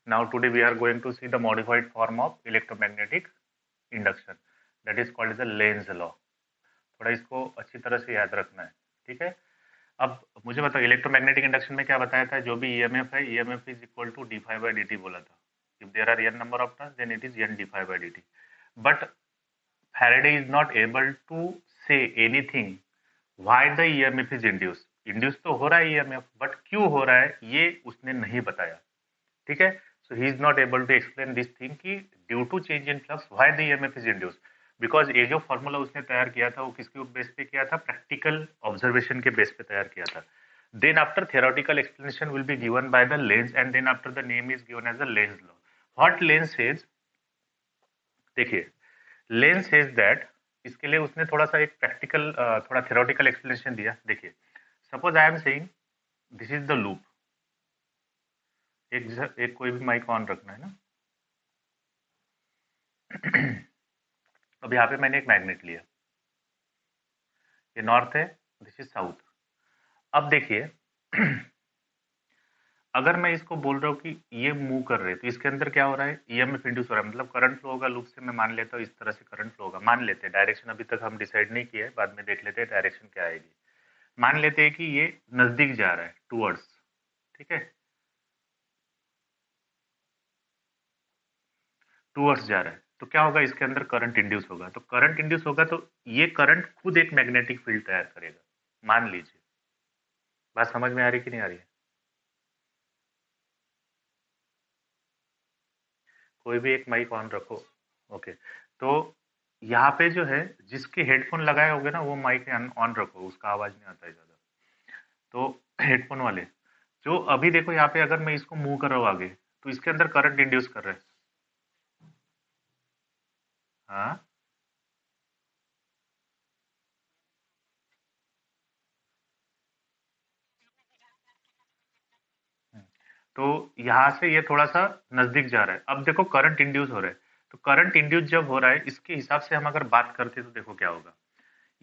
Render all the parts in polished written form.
Now today we are going to see the modified form of electromagnetic induction, that is called as the Lenz law. थोड़ा इसको अच्छी तरह से याद रखना है, ठीक है। अब मुझे बताओ इलेक्ट्रोमैग्नेटिक इंडक्शन में क्या बताया था, जो भी ईएमएफ है EMF is equal to d phi by d t बोला था। If there are n number of turns then it is n d phi by d t. But Faraday is not able to say anything why the EMF is induce. Induce तो हो रहा है EMF, but क्यों हो रहा है ये उसने नहीं बताया, ठीक है। So he is not able to explain this thing कि due to change in flux why the EMF is induce, because ये जो फॉर्मूला उसने तैयार किया था वो किसके बेस पे किया था, प्रैक्टिकल ऑब्जर्वेशन के बेस पे तैयार किया था। Then after theoretical explanation will be given by the Lenz, and then after the name is given as the Lenz law. What Lenz says, देखिए Lenz says that, इसके लिए उसने थोड़ा सा एक प्रैक्टिकल थोड़ा theoretical explanation दिया। देखिए suppose I am saying this is the loop, एक कोई भी माइक ऑन रखना है ना। अब यहाँ पे मैंने एक मैग्नेट लिया, ये नॉर्थ है, दिस इज साउथ। अब देखिए अगर मैं इसको बोल रहा हूँ कि ये मूव कर रहे हैं तो इसके अंदर क्या हो रहा है, ईएमएफ इंड्यूस हो रहा है, मतलब करंट फ्लो होगा लूप से। मैं मान लेता हूँ इस तरह से करंट फ्लो होगा, मान लेते हैं, डायरेक्शन अभी तक हम डिसाइड नहीं किया है, बाद में देख लेते हैं डायरेक्शन क्या आएगी। मान लेते हैं कि ये नजदीक जा रहा है टूवर्ड्स, ठीक है, टूवर्ड्स जा रहा है, तो क्या होगा, इसके अंदर करंट इंड्यूस होगा। तो करंट इंड्यूस होगा तो ये करंट खुद एक मैग्नेटिक फील्ड तैयार करेगा, मान लीजिए। बात समझ में आ रही कि नहीं आ रही है? कोई भी एक माइक ऑन रखो, ओके। तो यहाँ पे जो है जिसके हेडफोन लगाए होगे ना वो माइक ऑन रखो, उसका आवाज नहीं आता है ज्यादा। तो हेडफोन वाले जो अभी देखो यहाँ पे अगर मैं इसको मूव कर रहा हूँ आगे तो इसके अंदर करंट इंड्यूस कर रहा है। हाँ, तो यहाँ से ये थोड़ा सा नजदीक जा रहा है। अब देखो करंट इंड्यूस हो रहा है, तो करंट इंड्यूस जब हो रहा है इसके हिसाब से हम अगर बात करते तो देखो क्या होगा,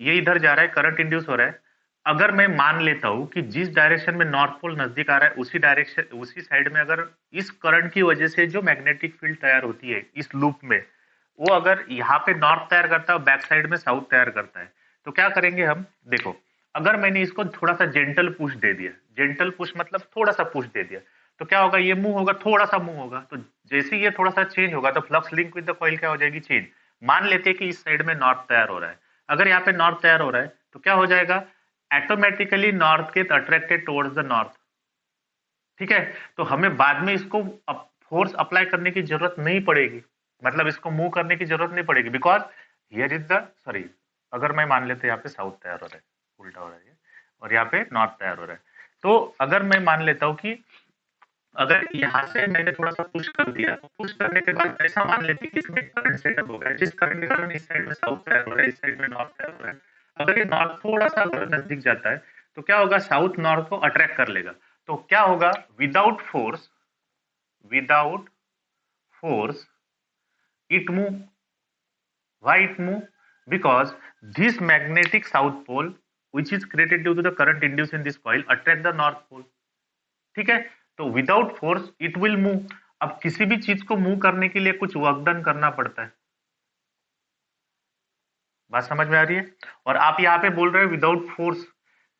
ये इधर जा रहा है, करंट इंड्यूस हो रहा है। अगर मैं मान लेता हूं कि जिस डायरेक्शन में नॉर्थ पोल नजदीक आ रहा है उसी डायरेक्शन उसी साइड में अगर इस करंट की वजह से जो मैग्नेटिक फील्ड तैयार होती है इस लूप में, वो अगर यहाँ पे नॉर्थ तैयार करता है और बैक साइड में साउथ तैयार करता है, तो क्या करेंगे हम, देखो अगर मैंने इसको थोड़ा सा जेंटल पुश दे दिया, जेंटल पुश मतलब थोड़ा सा पुश दे दिया, तो क्या होगा, ये मूव होगा, थोड़ा सा मूव होगा, तो जैसे ही ये थोड़ा सा चेंज होगा तो flux link with the coil क्या हो जाएगी, चेंज। मान लेते हैं कि इस साइड में नॉर्थ तैयार हो रहा है, अगर यहाँ पे नॉर्थ तैयार हो रहा है तो क्या हो जाएगा, automatically north get attracted towards the north, ठीक है। तो हमें बाद में इसको फोर्स अप्लाई करने की जरूरत नहीं पड़ेगी, मतलब इसको मूव करने की जरूरत नहीं पड़ेगी, because here is the sorry, अगर मैं मान लेते यहाँ पे साउथ तैयार हो रहा है, उल्टा हो रहा है और यहाँ पे नॉर्थ तैयार हो रहा है, तो अगर मैं मान लेता हूँ कि अगर यहाँ से मैंने थोड़ा सा पुश कर दिया, तो पुश करने के बाद ऐसा मान लेते हैं कि इसमें करंट सेटअप हो गया, जिस करंट के कारण इस साइड में साउथ तैयार हो रहा है, इस साइड में नॉर्थ तैयार हो रहा है। अगर ये नॉर्थ थोड़ा सा अगर नजदीक जाता है तो क्या होगा, साउथ नॉर्थ को अट्रैक्ट कर लेगा, तो क्या होगा, without force, without force it move. Why it move? Because this magnetic south pole which is created due to the current induced in this coil attract the north pole, ठीक है। तो without force it will move. अब किसी भी चीज को move करने के लिए कुछ वर्क डन करना पड़ता है, बात समझ में आ रही है। और आप यहाँ पे बोल रहे हो without force,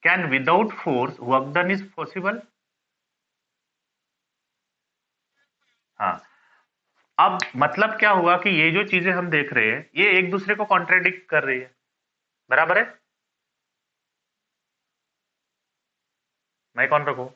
can without force work done is possible? हाँ। अब मतलब क्या हुआ कि ये जो चीजें हम देख रहे हैं ये एक दूसरे को कॉन्ट्रेडिक्ट कर रही है, बराबर है। मैं कौन रखू,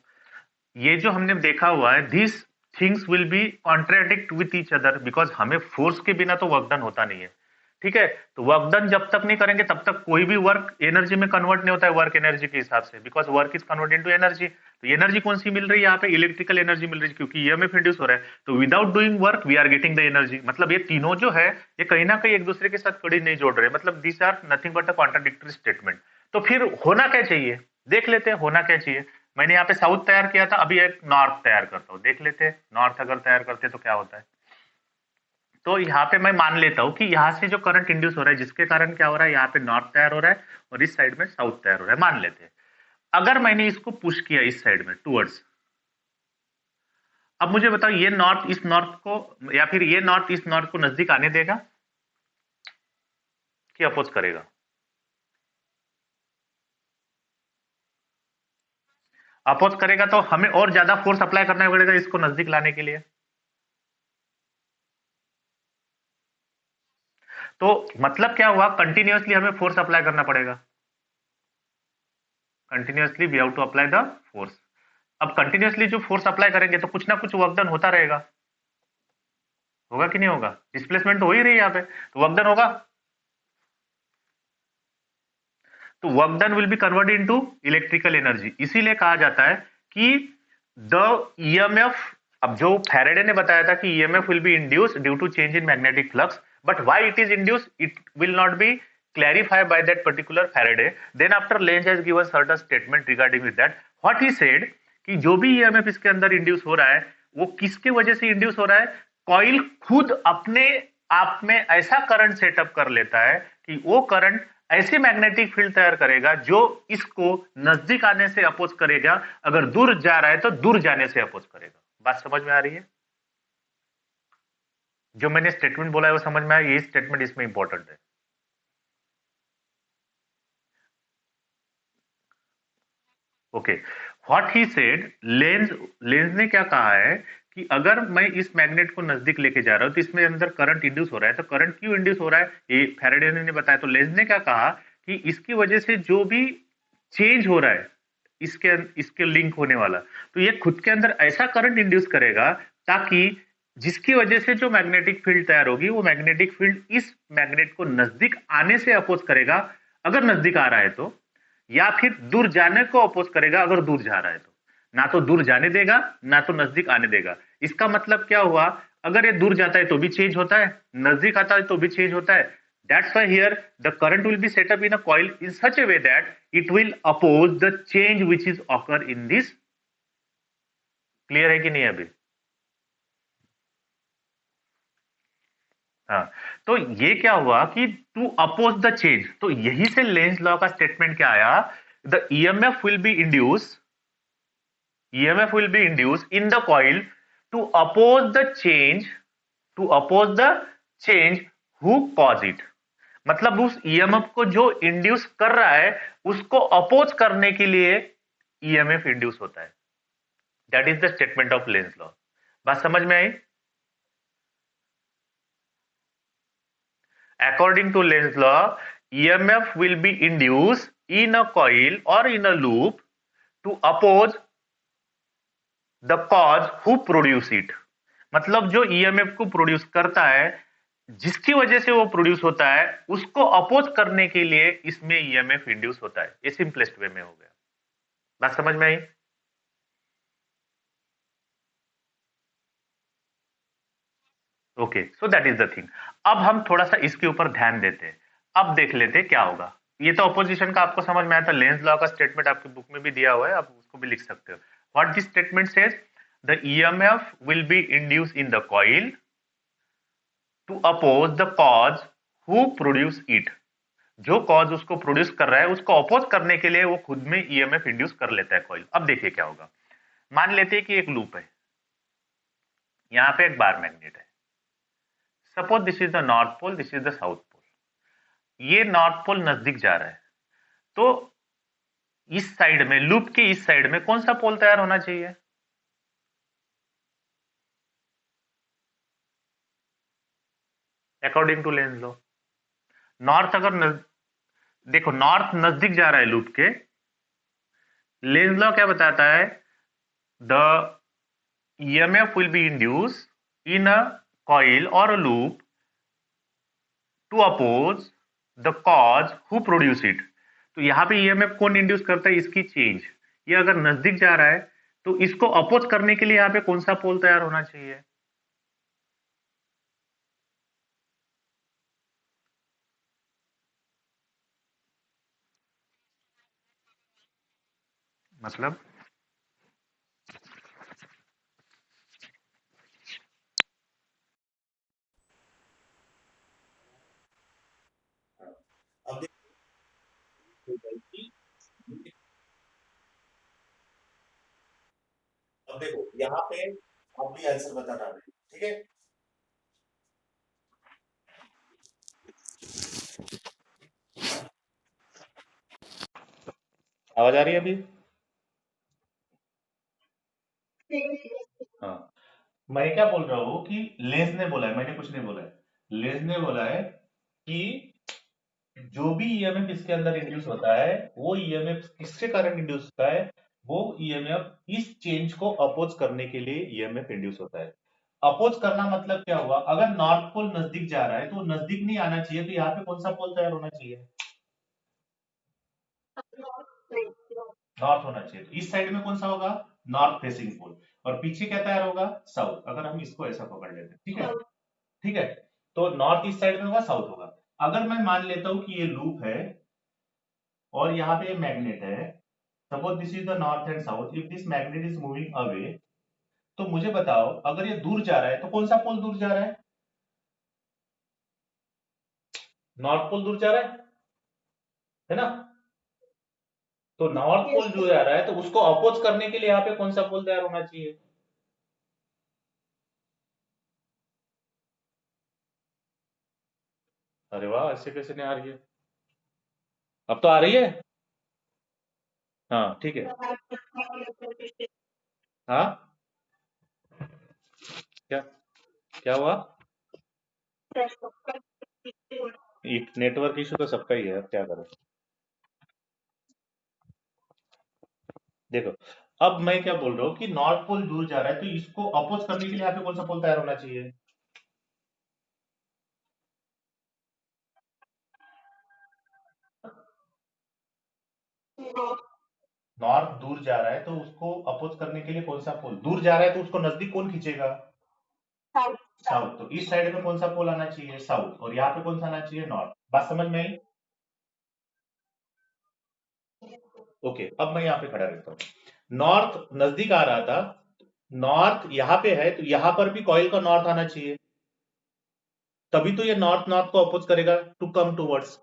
ये जो हमने देखा हुआ है this things will be contradict with each other, because हमें फोर्स के बिना तो वर्क डन होता नहीं है, ठीक है। तो वर्क डन जब तक नहीं करेंगे तब तक कोई भी वर्क एनर्जी में कन्वर्ट नहीं होता है, वर्क एनर्जी के हिसाब से, because work is convert into energy. तो एनर्जी कौन सी मिल रही है यहाँ पे, इलेक्ट्रिकल एनर्जी मिल रही है, क्योंकि ईएमएफ इंड्यूस हो रहा है। तो without doing work we are getting the energy, मतलब ये तीनों जो है ये कहीं ना कहीं एक दूसरे के साथ कड़ी नहीं जोड़ रहे, मतलब this are nothing but a contradictory statement. तो फिर होना क्या चाहिए, देख लेते हैं होना क्या चाहिए। मैंने यहाँ पे साउथ तैयार किया था, अभी एक नॉर्थ तैयार करता हूँ, देख लेते हैं नॉर्थ अगर तैयार करते तो क्या होता है। तो यहाँ पे मैं मान लेता हूँ कि यहाँ से जो करंट इंड्यूस हो रहा है जिसके कारण क्या हो रहा है, यहाँ पे नॉर्थ तैयार हो रहा है और इस साइड में साउथ तैयार हो रहा है, मान लेते हैं। अगर मैंने इसको पुश किया इस साइड में टूवर्ड्स, अब मुझे बताओ, ये नॉर्थ इस नॉर्थ को या फिर ये नॉर्थ इस नॉर्थ को नजदीक आने देगा कि अपोज करेगा? अपोज करेगा तो हमें और ज्यादा फोर्स अप्लाई करना पड़ेगा इसको नजदीक लाने के लिए। तो मतलब क्या हुआ, कंटिन्यूअसली हमें फोर्स अप्लाई करना पड़ेगा। Continuously we have to apply the force. अब कंटिन्यूअसली जो फोर्स अप्लाई करेंगे तो कुछ ना कुछ वर्क डन होता रहेगा, होगा कि नहीं होगा? डिस्प्लेसमेंट तो हो ही रही है यहाँ पे, तो वर्क डन होगा। तो work done will be converted into electrical energy. इसीलिए कहा जाता है कि द ईएमएफ, अब जो फैराडे ने बताया था कि EMF will be induced due to change in magnetic flux, but why it is induced it will not be clarified by that particular Faraday. Then after Lenz has given certain statement regarding with that. What he said कि जो भी EMF इसके अंदर induce हो रहा है वो किसके वजह से इंड्यूस हो रहा है? कॉइल खुद अपने आप में ऐसा करंट सेटअप कर लेता है कि वो करंट ऐसी मैग्नेटिक फील्ड तैयार करेगा जो इसको नजदीक आने से अपोज करेगा, अगर दूर जा रहा है तो दूर जाने से अपोज करेगा। बात समझ में आ रही है? जो मैंने स्टेटमेंट बोला है वो समझ में आया? ये स्टेटमेंट इसमें इंपॉर्टेंट है। Okay, what he said, length length ने क्या कहा है कि अगर मैं इस मैग्नेट को नजदीक लेके जा रहा हूं तो इसमें अंदर करंट इंड्यूस हो रहा है। तो करंट क्यों इंड्यूस हो रहा है ये फैराडे ने बताया। तो लेंज ने क्या कहा कि इसकी वजह से जो भी चेंज हो रहा है इसके इसके लिंक होने वाला, तो ये खुद के अंदर ऐसा करंट इंड्यूस करेगा ताकि जिसकी वजह से जो मैग्नेटिक फील्ड तैयार होगी वो मैग्नेटिक फील्ड इस मैग्नेट को नजदीक आने से अपोज करेगा अगर नजदीक आ रहा है तो, या फिर दूर जाने को अपोज करेगा अगर दूर जा रहा है तो। ना तो दूर जाने देगा ना तो नजदीक आने देगा। इसका मतलब क्या हुआ, अगर ये दूर जाता है तो भी चेंज होता है, नजदीक आता है तो भी चेंज होता है। That's why here the current will be set up in a coil in such a way that it will oppose the change which is occur in this। Clear है कि नहीं अभी? हाँ, तो ये क्या हुआ कि टू अपोज द चेंज, तो यही से लेंज लॉ का स्टेटमेंट क्या आया, the EMF will be induce, EMF will be induced in the coil to oppose the change, to oppose the change who cause it। मतलब उस ईएमएफ को जो इंड्यूस कर रहा है उसको अपोज करने के लिए ईएमएफ इंड्यूस होता है। That is the statement of Lenz law. बात समझ में आई? According to Lenz law, EMF will be induced in a coil or in a loop to oppose the cause who produce it। मतलब जो EMF को produce करता है, जिसकी वजह से वो प्रोड्यूस होता है, उसको अपोज करने के लिए इसमें ईएमएफ इंड्यूस होता है। ये सिंपलेस्ट वे में हो गया। बात समझ में आई? Okay, so that is the thing. अब हम थोड़ा सा इसके ऊपर ध्यान देते हैं। अब देख लेते हैं क्या होगा। ये तो अपोजिशन का आपको समझ में आया था, लेंज लॉ का स्टेटमेंट आपकी बुक में भी दिया हुआ है, आप उसको भी लिख सकते हो। What this statement says, the EMF will be induce in the coil to oppose the cause who produce it. जो कॉज उसको प्रोड्यूस कर रहा है उसको अपोज करने के लिए वो खुद में ईएमएफ इंड्यूस कर लेता है कॉइल। अब देखिए क्या होगा। मान लेते हैं कि एक लूप है, यहाँ पे एक बार मैग्नेट है। Suppose this is the north pole, this is the south pole. ये नॉर्थ पोल नजदीक जा रहा है, तो इस साइड में, लूप के इस साइड में कौन सा पोल तैयार होना चाहिए? According to Lenz law, north अगर देखो नॉर्थ नजदीक जा रहा है लूप के, लेंज लॉ क्या बताता है, the EMF will be induce in a coil or a loop to oppose the cause who produce it। तो यहां पे ईएमएफ कौन इंड्यूस करता है? इसकी चेंज। ये अगर नजदीक जा रहा है तो इसको अपोज करने के लिए यहां पे कौन सा पोल तैयार होना चाहिए? मतलब अब अब देखो यहाँ पे आप भी आंसर बताना है, ठीक है। आवाज आ रही है अभी? हाँ, मैं क्या बोल रहा हूँ कि लेज ने बोला है, मैंने कुछ नहीं बोला है। लेज ने बोला है कि जो भी ईएमएफ इसके अंदर इंड्यूस होता है, वो ईएमएफ किसके कारण इंड्यूस होता है? वो ईएमएफ इस चेंज को अपोज करने के लिए ईएमएफ इंड्यूस होता है। अपोज करना मतलब क्या हुआ? अगर नॉर्थ पोल नजदीक जा रहा है तो नजदीक नहीं आना चाहिए, तो यहाँ पे कौन सा पोल तैयार होना चाहिए? नॉर्थ होना चाहिए। तो इस साइड में कौन सा होगा? नॉर्थ फेसिंग पोल। और पीछे क्या तैयार होगा? साउथ। अगर हम इसको ऐसा पकड़ लेते हैं, ठीक है, ठीक है, तो नॉर्थ इस साइड में होगा, साउथ होगा। अगर मैं मान लेता हूं कि ये लूप है और यहाँ पे मैग्नेट है, suppose this is the north and south, if this magnet is moving away, तो मुझे बताओ अगर ये दूर जा रहा है तो कौन सा पोल दूर जा रहा है? नॉर्थ पोल दूर जा रहा है ना? तो नॉर्थ पोल जो जा रहा है तो उसको अपोज करने के लिए यहाँ पे कौन सा पोल तैयार होना चाहिए? अरे वाह, ऐसे कैसे नहीं आ रही है? अब तो आ रही है। हाँ ठीक है। हाँ, क्या क्या हुआ? एक नेटवर्क इशू तो सबका ही है, अब क्या करें। देखो, अब मैं क्या बोल रहा हूँ कि नॉर्थ पोल दूर जा रहा है तो इसको अपोज करने के लिए यहाँ पे कौन सा पोल तैयार होना चाहिए? नॉर्थ दूर जा रहा है तो उसको अपोज करने के लिए कौन सा पोल दूर जा रहा है, तो उसको नजदीक कौन खींचेगा? साउथ। तो इस साइड में कौन सा पोल आना चाहिए? साउथ। और यहाँ पे कौन सा आना चाहिए? नॉर्थ। बात समझ में आई? ओके, अब मैं यहाँ पे खड़ा रहता हूँ। नॉर्थ नजदीक आ रहा था, नॉर्थ यहाँ पे है तो यहाँ पर भी कॉइल का नॉर्थ आना चाहिए, तभी तो ये नॉर्थ नॉर्थ को अपोज करेगा टू कम टूवर्ड्स।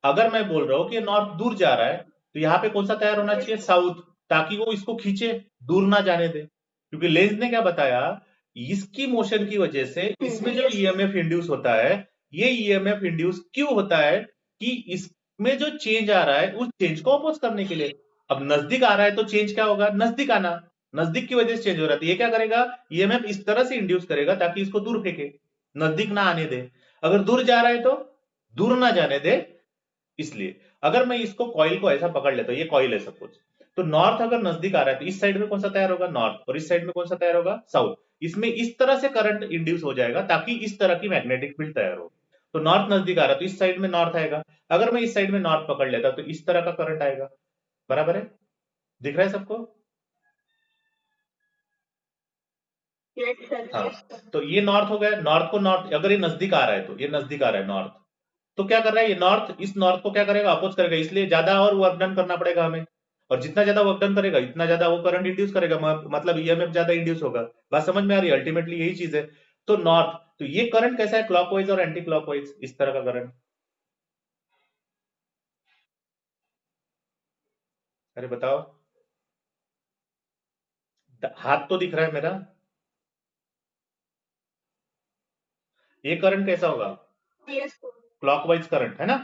अगर मैं बोल रहा हूँ कि ये नॉर्थ दूर जा रहा है तो यहाँ पे कौन सा तैयार होना चाहिए? साउथ, ताकि वो इसको खींचे, दूर ना जाने दे। क्योंकि लेंज ने क्या बताया, इसकी मोशन की वजह से इसमें जो ईएमएफ इंड्यूस होता है, ये ईएमएफ इंड्यूस क्यों होता है? कि इसमें जो चेंज आ रहा है उस चेंज को अपोज करने के लिए। अब नजदीक आ रहा है तो चेंज क्या होगा? नजदीक आना। नजदीक की वजह से चेंज हो रहा है, तो ये क्या करेगा? ईएमएफ इस तरह से इंड्यूस करेगा ताकि इसको दूर फेंके, नजदीक ना आने दे। अगर दूर जा रहा है तो दूर ना जाने दे, इसलिए। अगर मैं इसको कॉइल को ऐसा पकड़ लेता हूं, ये कॉइल है सपोज, तो नॉर्थ अगर नजदीक आ रहा है तो इस साइड में कौन सा तैयार होगा? नॉर्थ। और इस साइड में कौन सा तैयार होगा? साउथ। इसमें इस तरह से करंट इंड्यूस हो जाएगा ताकि इस तरह की मैग्नेटिक फील्ड तैयार हो। तो नॉर्थ नजदीक आ रहा है तो इस साइड में नॉर्थ आएगा। अगर मैं इस साइड में नॉर्थ पकड़ लेता तो इस तरह का करंट आएगा। बराबर है? दिख रहा है सबको? हाँ, तो ये नॉर्थ हो गया। नॉर्थ को नॉर्थ, अगर ये नजदीक आ रहा है तो ये नजदीक आ रहा है नॉर्थ, तो क्या कर रहा है ये नॉर्थ? इस नॉर्थ को क्या करेगा? अपोज करेगा, इसलिए ज्यादा और वर्क डन करना पड़ेगा हमें। और जितना ज्यादा वर्क डन करेगा इतना ज्यादा वो करंट इंड्यूस करेगा, मतलब ईएमएफ ज्यादा इंड्यूस होगा। बात समझ में आ रही है? अल्टीमेटली यही चीज है। तो नॉर्थ, तो ये करंट कैसा है? क्लॉकवाइज और एंटी क्लॉकवाइज, इस तरह का करंट। अरे बताओ, हाथ तो दिख रहा है मेरा। ये करंट कैसा होगा? क्लॉकवाइज करंट है ना?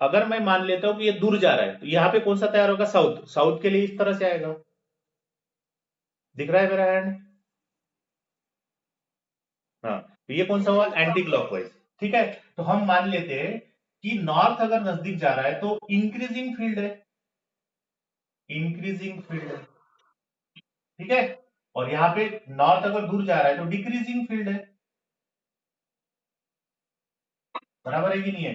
अगर मैं मान लेता हूं कि ये दूर जा रहा है तो यहाँ पे कौन सा तैयार होगा? साउथ। साउथ के लिए इस तरह से आएगा। दिख रहा है मेरा हैंड? हाँ, तो ये कौन सा हुआ? Anti clockwise. ठीक है, तो हम मान लेते हैं कि नॉर्थ अगर नजदीक जा रहा है तो इंक्रीजिंग फील्ड है, इंक्रीजिंग फील्ड है, ठीक है। और यहाँ पे नॉर्थ अगर दूर जा रहा है तो डिक्रीजिंग फील्ड है। बराबर है कि नहीं है?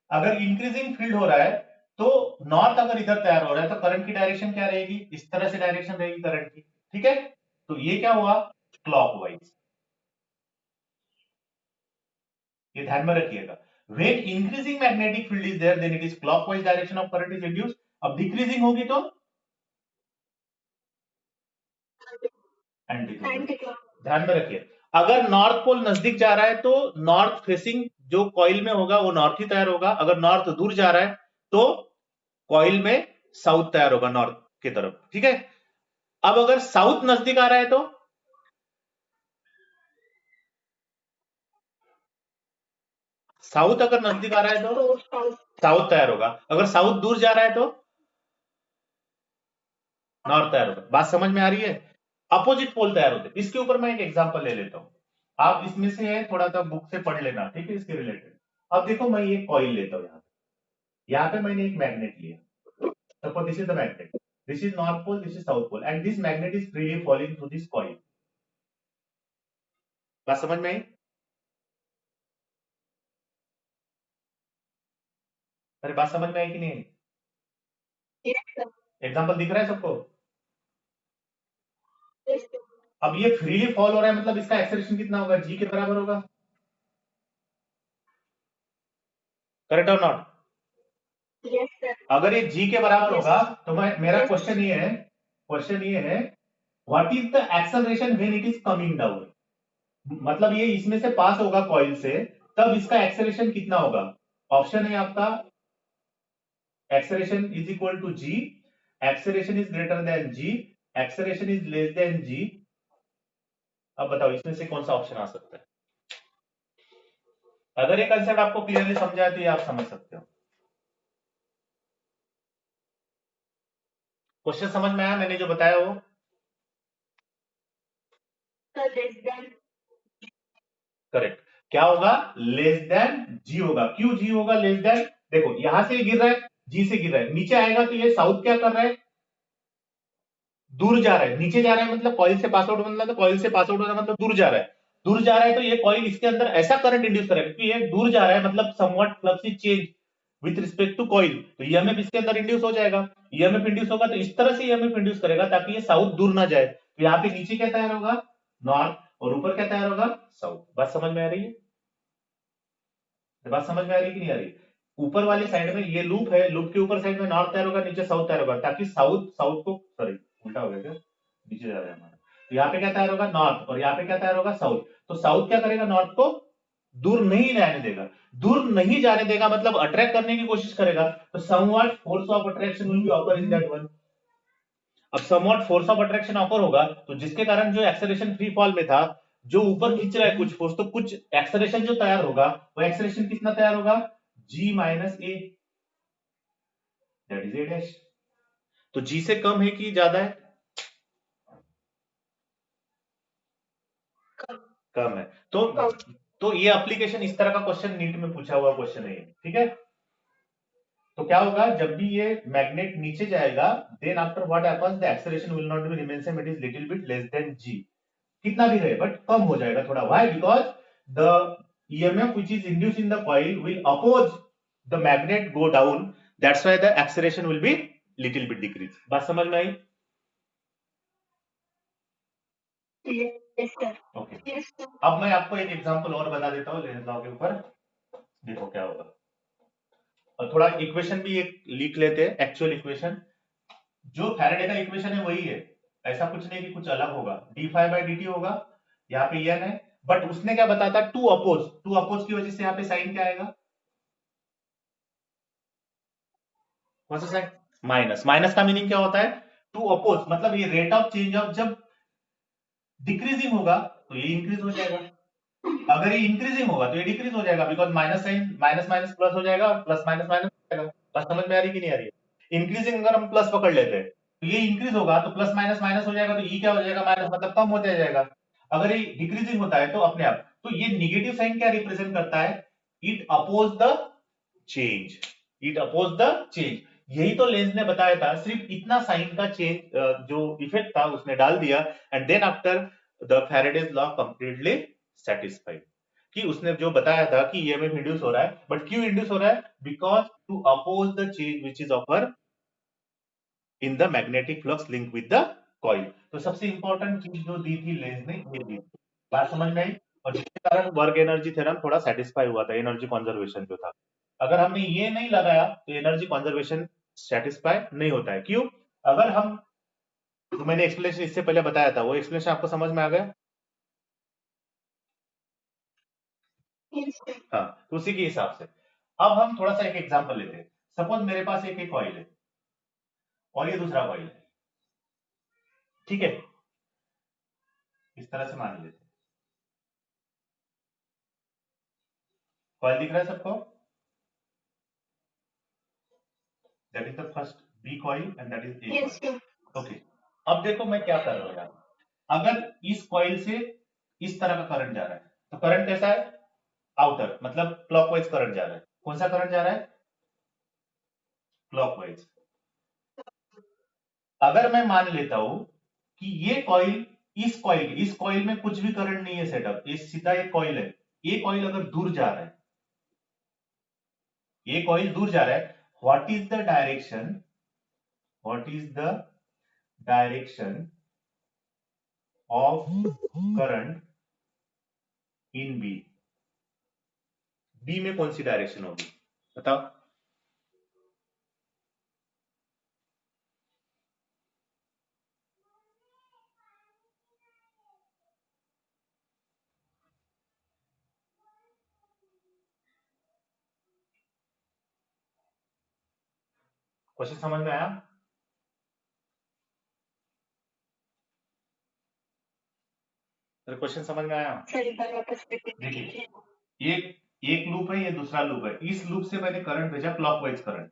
अगर इंक्रीजिंग फील्ड हो रहा है तो नॉर्थ अगर इधर तैयार हो रहा है तो करंट की डायरेक्शन क्या रहेगी? इस तरह से डायरेक्शन रहेगी करंट की, ठीक है। तो ये क्या हुआ? क्लॉकवाइज। ये ध्यान में रखिएगा। when increasing magnetic field is there then it is clockwise direction of current is induced। अब डिक्रीजिंग होगी तो एंटी क्लॉकवाइज। ध्यान में रखिए, अगर नॉर्थ पोल नजदीक जा रहा है तो नॉर्थ फेसिंग जो कॉइल में होगा वो नॉर्थ ही तैयार होगा। अगर नॉर्थ दूर जा रहा है तो कॉइल में साउथ तैयार होगा, नॉर्थ की तरफ, ठीक है। अब अगर साउथ नजदीक आ रहा है तो साउथ अगर नजदीक आ रहा है तो साउथ तैयार होगा, अगर साउथ दूर जा रहा है तो नॉर्थ तैयार होगा। बात समझ में आ रही है? अपोजिट पोल तैयार होते हैं। इसके ऊपर मैं एक एग्जांपल ले लेता हूं, आप इसमें से थोड़ा सा बुक से पढ़ लेना, ठीक है, इसके रिलेटेड। अब देखो मैं ये कॉइल लेता हूं, यहाँ पे मैंने एक मैग्नेट लिया, suppose this is the magnet, this is north pole, this is south pole, and this magnet is freely falling through this coil. बात समझ में आई? अरे बात समझ में आई कि नहीं? एग्जाम्पल दिख रहा है सबको? अब ये फ्रीली फॉल हो रहा है, मतलब इसका एक्सेलरेशन कितना होगा? जी के बराबर होगा, करेक्ट और नॉट? अगर ये जी के बराबर होगा तो मैं, मेरा क्वेश्चन ये है what is the acceleration when it is coming down, मतलब ये इसमें से पास होगा कॉइल से, तब इसका एक्सेलरेशन कितना होगा? ऑप्शन है आपका, acceleration is equal to g, acceleration is greater than g, acceleration is less than g. अब बताओ इसमें से कौन सा ऑप्शन आ सकता है? अगर ये कंसेप्ट आपको क्लियरली समझा है तो ये आप समझ सकते हो। क्वेश्चन समझ में आया मैंने जो बताया वो? करेक्ट। क्या होगा? लेस देन जी होगा। क्यों जी होगा लेस देन? देखो यहां से गिर रहा है, जी से गिर रहा है, नीचे आएगा तो ये साउथ क्या कर रहा है? दूर जा रहा है। नीचे जा रहा है मतलब कॉइल से पास आउट, मतलब कॉइल से पास आउट होना मतलब दूर जा रहा है। दूर जा रहा है तो ये कॉइल इसके अंदर ऐसा करंट इंड्यूस करेगा, क्योंकि ये दूर जा रहा है मतलब somewhat flux is change with respect to coil, तो ईएमएफ इसके अंदर इंड्यूस हो जाएगा। ईएमएफ इंड्यूस होगा तो इस तरह से ईएमएफ इंड्यूस करेगा ताकि ये साउथ दूर ना जाए, तो यहाँ पे नीचे क्या तैयार होगा? नॉर्थ, और ऊपर क्या तैयार होगा? साउथ। बात समझ में आ रही है? बात समझ में आ रही है कि नहीं आ रही? ऊपर वाली साइड में ये लूप है, लूप के ऊपर साइड में नॉर्थ तैयार होगा, नीचे साउथ तैयार होगा, ताकि साउथ साउथ को, सॉरी उल्टा हो गया क्या, नीचे जा रहा है हमारा, तो यहाँ पे क्या तैयार होगा? नॉर्थ, और यहाँ पे क्या तैयार होगा? साउथ। तो साउथ क्या करेगा? नॉर्थ को दूर नहीं जाने देगा। दूर नहीं जाने देगा मतलब अट्रैक्ट करने की कोशिश करेगा, तो somewhat force of attraction will be occur in that one. अब somewhat force of attraction occur होगा तो जिसके कारण जो एक्सेलरेशन फ्री फॉल में था, जो ऊपर खींच रहा है कुछ फोर्स, तो कुछ एक्सेलरेशन जो तैयार होगा, वो एक्सेलरेशन कितना तैयार होगा? G minus a, that is a dash. तो जी से कम है कि ज्यादा है? कम है। तो ये एप्लीकेशन, इस तरह का क्वेश्चन नीट में पूछा हुआ क्वेश्चन है, ठीक है। तो क्या होगा जब भी ये मैग्नेट नीचे जाएगा, then after what happens, the acceleration will not be remain same, it is little bit less than g. कितना भी रहे बट कम हो जाएगा थोड़ा। Why? Because the EMF which is induced in the coil will oppose the magnet go down, that's why the acceleration will be little bit decrease. बात समझ में आई? ओके। अब मैं आपको एक एग्जांपल और बता देता हूँ लेंज लॉ के ऊपर, देखो क्या होगा। और थोड़ा इक्वेशन भी एक लिख लेते हैं, एक्चुअल इक्वेशन। जो फैराडे का इक्वेशन है वही है, ऐसा कुछ नहीं कि कुछ अलग होगा। D five by d T होगा, यहाँ पे एन है, बट उसने क्या बताया था? टू अपोज की वजह से यहाँ पे साइन क्या आएगा? कौन सा साइन? माइनस। माइनस का मीनिंग क्या होता है? टू अपोज, मतलब ये रेट ऑफ चेंज ऑफ जब डिक्रीजिंग होगा तो ये इंक्रीज हो जाएगा, अगर ये इंक्रीजिंग होगा तो ये डिक्रीज हो जाएगा, because minus sign, minus minus plus हो जाएगा और प्लस माइनस माइनस हो जाएगा। बस समझ में आ रही कि नहीं आ रही है? इंक्रीजिंग अगर हम प्लस पकड़ लेते हैं तो ये इंक्रीज होगा तो प्लस माइनस माइनस हो जाएगा, तो ये क्या हो जाएगा? माइनस, मतलब कम होता जाएगा। अगर ये डिक्रीजिंग होता है तो अपने आप, तो ये निगेटिव साइन क्या रिप्रेजेंट करता है? It oppose the change, it oppose the change. यही तो लेंज ने बताया था, सिर्फ इतना साइन का चेंज जो इफेक्ट था उसने डाल दिया, and then after the Faraday's law completely satisfied, कि उसने जो बताया था कि ईएमएफ इंड्यूस हो रहा है, बट क्यों इंड्यूस हो रहा है? Because to oppose the change which is offer in the magnetic flux link with the coil. तो सबसे इंपॉर्टेंट चीज जो दी थी लेंज ने, ये दी थी। बात समझ में आई? और जिसके कारण वर्क एनर्जी थ्योरम थोड़ा सेटिस्फाई हुआ था, एनर्जी कंजर्वेशन जो था। अगर हमने ये नहीं लगाया तो एनर्जी कंजर्वेशन सेटिस्फाई नहीं होता है। क्यों? अगर हम, तो मैंने एक्सप्लेनेशन इससे पहले बताया था, वो एक्सप्लेनेशन आपको समझ में आ गया? हाँ, तो उसी के हिसाब से अब हम थोड़ा सा एक एग्जांपल लेते हैं। सपोज मेरे पास एक कॉइल है और ये दूसरा कॉइल है, ठीक है, इस तरह से मान लेते हैं। कॉइल दिख रहा है सबको? That is the first B coil and that is A coil. Okay, अब देखो मैं क्या कर रहा हूं यार। अगर इस कॉइल से इस तरह का करंट जा रहा है तो करंट कैसा है? आउटर, मतलब क्लॉकवाइज करंट जा रहा है। कौन सा करंट जा रहा है? क्लॉकवाइज। अगर मैं मान लेता हूं कि ये कॉइल, इस कॉइल में कुछ भी करंट नहीं है सेटअप, ये सीधा एक कॉइल है। ये कॉइल अगर दूर जा रहा है, ये कॉइल दूर जा रहा है, what is the direction, what is the direction of current in B? B में कौन सी डायरेक्शन होगी बताओ? क्वेश्चन समझ में आया? क्वेश्चन समझ में आया? देखिए, एक एक लूप है, ये दूसरा लूप है। इस लूप से मैंने करंट भेजा क्लॉकवाइज करंट,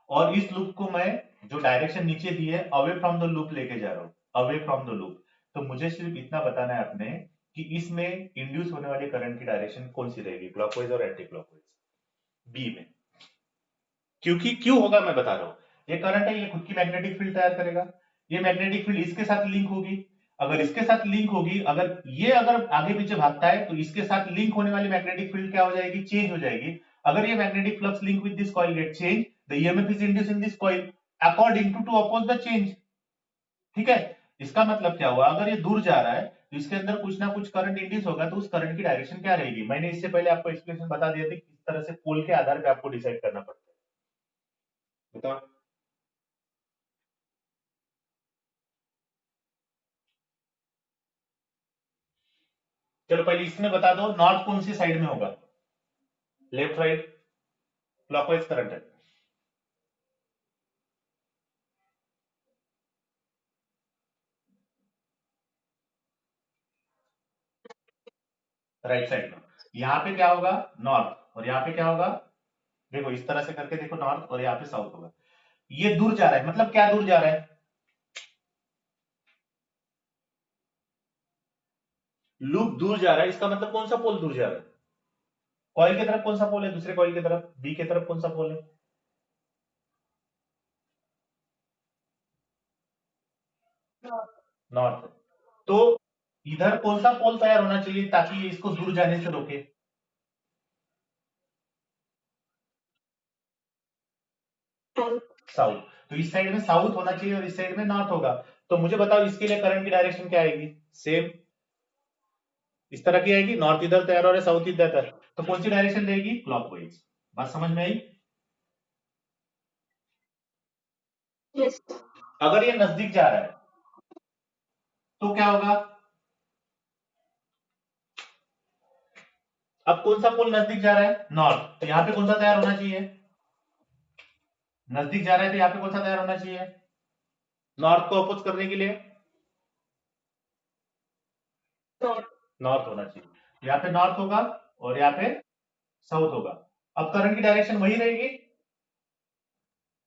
और इस लूप को मैं जो डायरेक्शन नीचे दी है अवे फ्रॉम द लूप लेके जा रहा हूं, अवे फ्रॉम द लूप। तो मुझे सिर्फ इतना बताना है आपने कि इसमें इंड्यूस होने वाले करंट की डायरेक्शन कौन सी रहेगी, क्लॉकवाइज और एंटी क्लॉकवाइज, बी में। क्योंकि क्यों होगा मैं बता रहा हूं। ये करंट है, ये खुद की मैग्नेटिक फील्ड तैयार करेगा। ये मैग्नेटिक फील्ड इसके साथ लिंक होगी। अगर इसके साथ लिंक होगी, अगर ये अगर आगे पीछे भागता है तो इसके साथ लिंक होने वाली मैग्नेटिक फील्ड क्या हो जाएगी? चेंज हो जाएगी। अगर ये magnetic flux link with this coil get change, the EMF is induced in this coil according to oppose the change. ठीक है, इसका मतलब क्या हुआ? अगर ये दूर जा रहा है तो इसके अंदर कुछ ना कुछ करंट इंड्यूस होगा, तो उस करंट की डायरेक्शन क्या रहेगी? मैंने इससे पहले आपको एक्सप्लेनेशन बता दिया था, किस तरह से पोल के आधार पे आपको डिसाइड करना पड़ता है। बताओ। चलो पहले इसमें बता दो, नॉर्थ कौन सी साइड में होगा? Left right? क्लॉकवाइज करंट है। राइट साइड में। यहाँ पे क्या होगा? नॉर्थ। और यहाँ पे क्या होगा? देखो इस तरह से करके देखो, नॉर्थ, और यहाँ पे साउथ होगा। ये दूर जा रहा है, मतलब क्या दूर जा रहा है? लूप दूर जा रहा है, इसका मतलब कौन सा पोल दूर जा रहा है? कॉइल की तरफ कौन सा पोल है? दूसरे कॉइल की तरफ, बी की तरफ कौन सा पोल है? नॉर्थ। तो इधर कौन सा पोल तैयार होना चाहिए ताकि ये इसको दूर जाने से रोके? साउथ। तो इस साइड में साउथ होना चाहिए और इस साइड में नॉर्थ होगा। तो मुझे बताओ इसके लिए करंट की डायरेक्शन क्या आएगी? सेम इस तरह की आएगी। नॉर्थ इधर तैयार हो रहा है, साउथ इधर तैयार, तो कौन सी डायरेक्शन रहेगी? क्लॉकवाइज। बात समझ में आई? yes. अगर ये नजदीक जा रहा है तो क्या होगा? अब कौन सा पोल नजदीक जा रहा है? नॉर्थ। तो यहाँ पे कौन सा तैयार होना चाहिए? नजदीक जा रहा है तो यहाँ पे कौन सा तैयार होना चाहिए? नॉर्थ को अपोज करने के लिए नॉर्थ होना चाहिए। यहाँ पे नॉर्थ होगा और यहाँ पे साउथ होगा। अब करंट की डायरेक्शन वही रहेगी,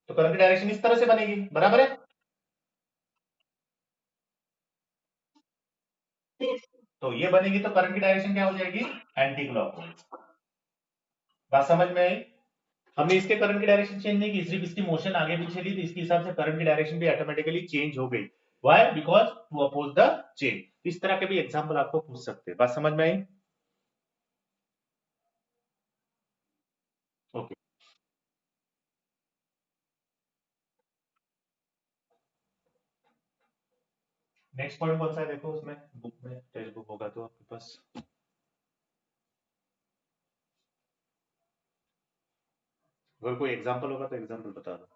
तो करंट की डायरेक्शन इस तरह से बनेगी, बराबर है? तो ये बनेगी, तो करंट की डायरेक्शन क्या हो जाएगी? Anti clockwise. बात समझ में आई? हमने इसके करंट की डायरेक्शन चेंज नहीं की, सिर्फ इसकी मोशन आगे पीछे ली, तो इसके हिसाब से करंट की डायरेक्शन भी ऑटोमेटिकली चेंज हो गई। Why? Because to oppose the change. इस तरह के भी एग्जाम्पल आपको पूछ सकते हैं। बात समझ में आई? ओके। नेक्स्ट पॉइंट कौन सा है देखो, उसमें बुक में, टेक्स्ट बुक होगा तो आपके पास। अगर कोई एग्जाम्पल होगा तो एग्जाम्पल बता दो।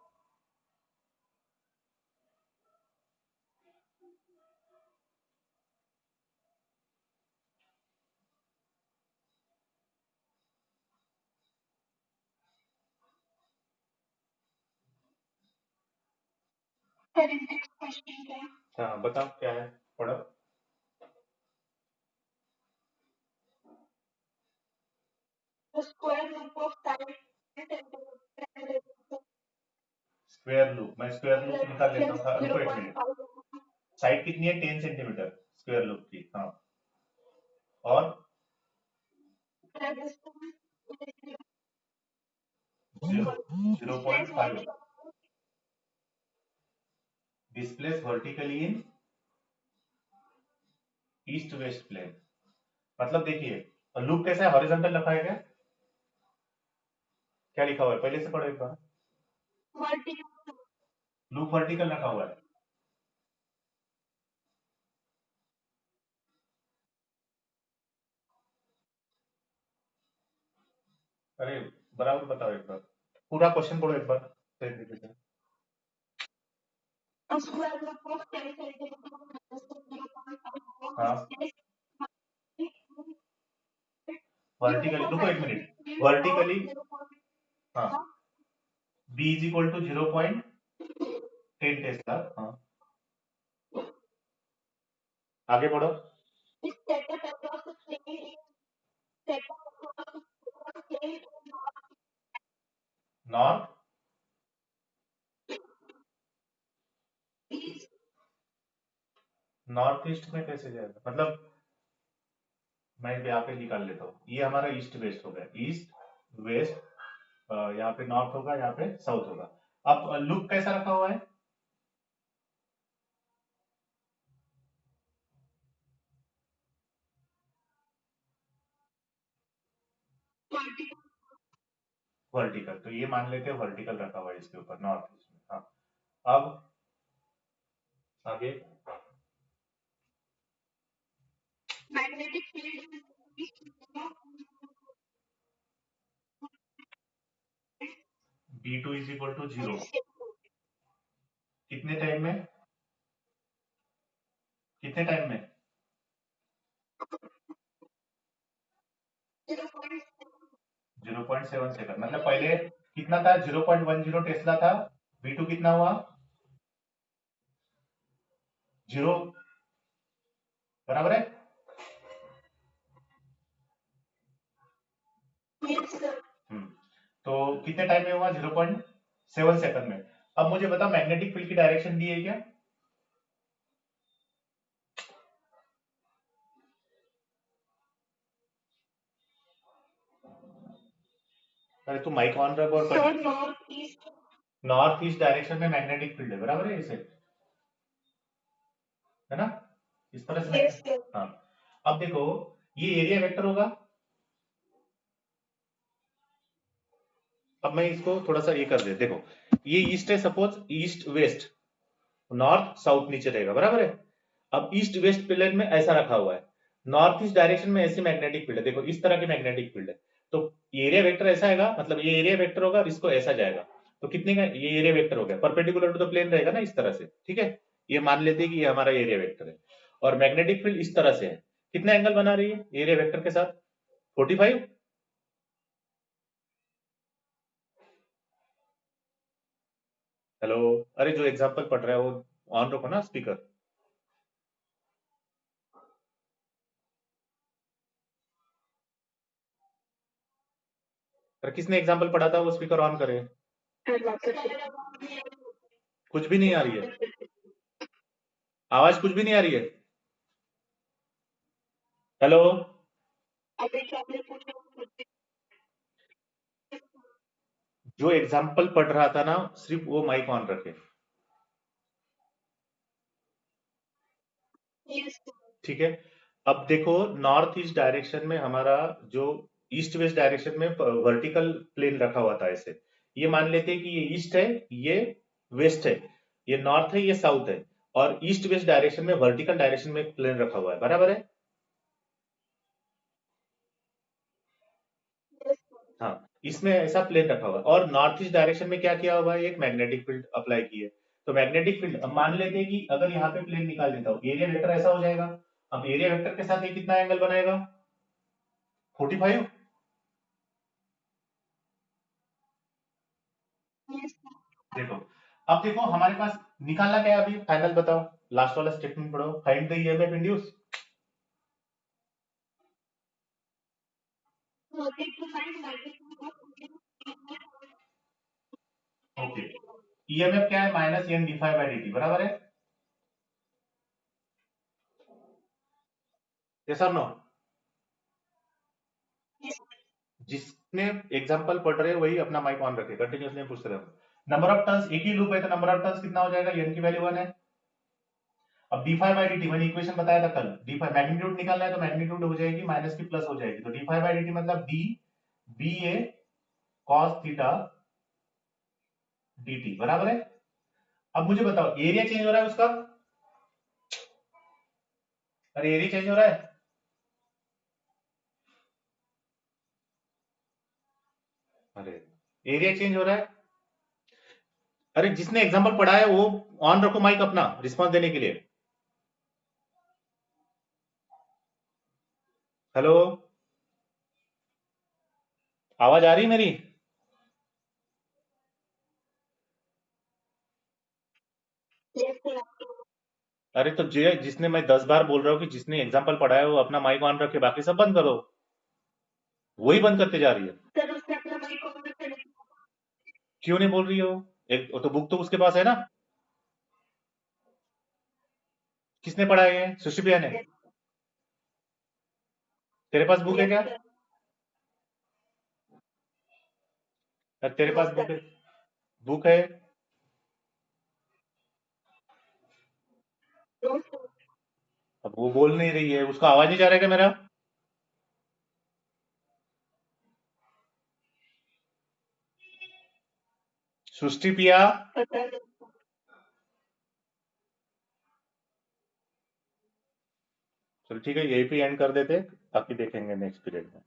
हाँ बताओ क्या है, पढ़ो। स्क्वायर लूप, मैं स्क्वायर लूप निकाल लेता हूँ, रुको एक मिनट। साइड कितनी है, 10 सेंटीमीटर स्क्वायर लूप की, हाँ। और 0.5 displace vertically in east west plane. मतलब देखिए लूप कैसा है, हॉरिजॉन्टल रखा है क्या, क्या लिखा हुआ है पहले से पढ़ो एक बार। लूप वर्टिकल रखा हुआ है। अरे बराबर बताओ एक बार, पूरा क्वेश्चन पढ़ो एक बार सही तरीके से। हाँ वर्टिकली, रुको एक मिनट, वर्टिकली, हाँ B is equal to 0.10 tesla, हाँ आगे बढ़ो। नॉर्थ, नॉर्थ ईस्ट में कैसे जाएगा, मतलब मैं यहाँ पे निकाल लेता हूँ, ये हमारा ईस्ट वेस्ट हो गया, ईस्ट वेस्ट, यहाँ पे नॉर्थ होगा, यहाँ पे साउथ होगा। अब लूप कैसा रखा हुआ है, वर्टिकल, तो ये मान लेते हैं वर्टिकल रखा हुआ है इसके ऊपर नॉर्थ ईस्ट में, हाँ। अब आगे, B2 इज इक्वल टू 0, कितने टाइम में, कितने टाइम में, 0.7 सेकंड, मतलब पहले कितना था, 0.10 टेस्ला था, B2 कितना हुआ, 0, बराबर है। हम्म, तो कितने टाइम में हुआ, 0.7 सेकंड में। अब मुझे बता मैग्नेटिक फील्ड की डायरेक्शन दी है क्या, अरे तू माइक ऑन रख और नॉर्थ ईस्ट डायरेक्शन में मैग्नेटिक फील्ड है, बराबर है इसे, है ना, इस तरह से हाँ। अब देखो ये एरिया वेक्टर होगा, अब मैं इसको थोड़ा सा ये कर दे, देखो ये ईस्ट है, suppose east west, north south नीचे रहेगा, बराबर है। अब ईस्ट वेस्ट प्लेन में ऐसा रखा हुआ है, नॉर्थ ईस्ट डायरेक्शन में ऐसी मैग्नेटिक फील्ड है, देखो इस तरह की मैग्नेटिक फील्ड है, तो एरिया वेक्टर ऐसा आएगा, मतलब ये एरिया वेक्टर होगा और इसको ऐसा जाएगा, तो कितने का ये एरिया वेक्टर हो गया, परपेंडिकुलर टू द प्लेन रहेगा ना इस तरह से, ठीक है। ये मान लेते हैं कि ये हमारा एरिया वेक्टर है, और मैग्नेटिक फील्ड इस तरह से है, कितना एंगल बना रही है एरिया वेक्टर के साथ, 45। हेलो, अरे जो एग्जाम्पल पढ़ रहा है वो ऑन रखो ना स्पीकर। अरे किसने एग्जाम्पल पढ़ा था वो स्पीकर ऑन करे, कुछ भी नहीं आ रही है, आवाज कुछ भी नहीं आ रही है। हेलो, जो एग्जाम्पल पढ़ रहा था ना सिर्फ वो माइक ऑन रखे, ठीक है। अब देखो नॉर्थ ईस्ट डायरेक्शन में हमारा जो ईस्ट वेस्ट डायरेक्शन में वर्टिकल प्लेन रखा हुआ था ऐसे, ये मान लेते हैं कि ये ईस्ट है, ये वेस्ट है, ये नॉर्थ है, ये साउथ है, और ईस्ट वेस्ट डायरेक्शन में वर्टिकल डायरेक्शन में एक प्लेन रखा हुआ है, बराबर है। हाँ इसमें ऐसा प्लेन रखा हुआ है, और नॉर्थ ईस्ट डायरेक्शन में क्या किया हुआ है, एक मैग्नेटिक फील्ड अप्लाई की है, तो मैग्नेटिक फील्ड, अब मान लेते हैं कि अगर यहाँ पे प्लेन निकाल देता हूँ, एरिया वेक्टर ऐसा हो जाएगा, अब एरिया वेक्टर के साथ ये कितना एंगल बनाएगा, 45। देखो अब देखो हमारे पास निकालना क्या है अभी, फाइनल बताओ, लास्ट वाला स्टेटमेंट पढ़ो, find the EMF induce. Okay, EMF क्या है, minus n d phi by d t, बराबर है, यस और नो। जिसने एग्जांपल पढ़ रहे हो वही अपना माइक ऑन रखे, कंटिन्यूअसली पूछते रहो। नंबर ऑफ टर्न्स, एक ही लूप है तो नंबर ऑफ टर्न्स कितना हो जाएगा, एन की वैल्यू 1 है। अब d phi by d t मैंने इक्वेशन बताया था कल, डी फाई मैग्नीट्यूड निकालना है तो मैग्नीट्यूड हो जाएगी माइनस की प्लस हो जाएगी, तो d phi by d t मतलब d B A cos theta d t, बराबर है। अब मुझे बताओ एरिया चेंज हो रहा है उसका, अरे एरिया चेंज हो रहा है, अरे एरिया चेंज हो रहा है। अरे जिसने एग्जांपल पढ़ा है वो ऑन रखो माइक अपना रिस्पांस देने के लिए। हेलो, आवाज आ रही है मेरी? अरे तो जिसने, मैं 10 बार बोल रहा हूँ कि जिसने एग्जांपल पढ़ा है वो अपना माइक ऑन रखे, बाकी सब बंद करो, वही बंद करते जा रही है। क्यों नहीं बोल रही हो? एक तो बुक तो उसके पास है ना, किसने पढ़ा है ये, सुशिप्रिया ने? तेरे पास बुक है क्या? तेरे पास बुक है? बुक है? अब वो बोल नहीं रही है, उसको आवाज नहीं जा रहा है क्या मेरा? सृष्टि पिया। चलो ठीक है, यही पे एंड कर देते, बाकी देखेंगे नेक्स्ट पीरियड में।